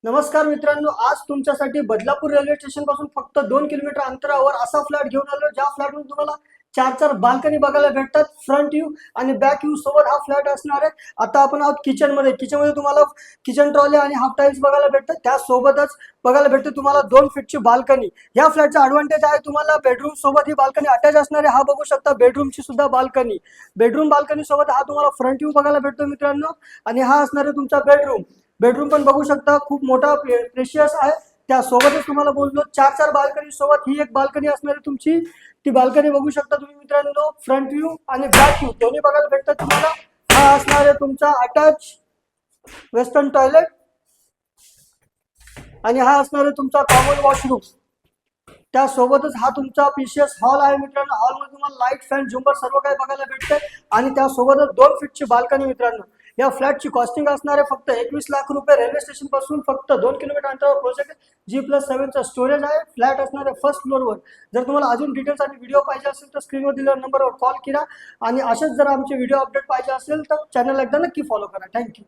नमस्कार मित्रांनो, आज तुमच्यासाठी बदलापूर रेल्वे स्टेशन पासून फक्त 2 किलोमीटर अंतरावर असा फ्लॅट घेऊन आलो ज्या फ्लॅटमध्ये तुम्हाला चार बाल्कनी बघायला भेटतात. फ्रंट व्ह्यू आणि बॅक व्ह्यू सोबत हा फ्लॅट असणार आहे. आता आपण आहोत किचनमध्ये तुम्हाला किचन ट्रॉली आणि हाफ टाईल्स बघायला भेटतात. त्यासोबतच बघायला भेटते तुम्हाला 2 फीटची बाल्कनी. या फ्लॅटचा ॲडव्हान्टेज आहे तुम्हाला बेडरूम सोबत ही बाल्कनी अटॅच असणार आहे. हा बघू शकता बेडरूमची सुद्धा बाल्कनी. बेडरूम बाल्कनी सोबत हा तुम्हाला फ्रंट व्ह्यू बघायला भेटतो मित्रांनो. आणि हा असणार आहे तुमचा बेडरूम. बेडरूम पण बघू शकता खूप मोठा प्रेशियस आहे. त्यासोबतच तुम्हाला बोललो चार बाल्कनी सोबत ही एक बाल्कनी असणार आहे तुमची. ती बाल्कनी बघू शकता तुम्ही मित्रांनो. फ्रंट व्ह्यू आणि बॅक व्ह्यू दोन्ही बघायला भेटतात तुम्हाला. हा असणार आहे तुमचा अटॅच वेस्टर्न टॉयलेट आणि हा असणार आहे तुमचा कॉमन वॉशरूम. त्यासोबतच हा तुमचा पीसीएस हॉल आहे मित्रांनो. हॉलमध्ये तुम्हाला लाईट फॅन झुंबर सर्व काही बघायला भेटते आणि त्यासोबतच 2 फीटची बाल्कनी मित्रांनो. या फ्लॅटची कॉस्टिंग असणार आहे फक्त 21 लाख रुपये. रेल्वे स्टेशन पासून फक्त 2 किलोमीटर अंतरावर प्रोजेक्ट G+7चा स्टोरेज आहे. फ्लॅट असणार आहे फर्स्ट फ्लोअरवर. जर तुम्हाला अजून डिटेल्स आणि व्हिडिओ पाहिजे असेल तर स्क्रीनवर दिलेल्या नंबरवर कॉल करा. आणि असेच जर आमचे व्हिडिओ अपडेट पाहिजे असेल तर चॅनल एकदा नक्की फॉलो करा. थँक्यू.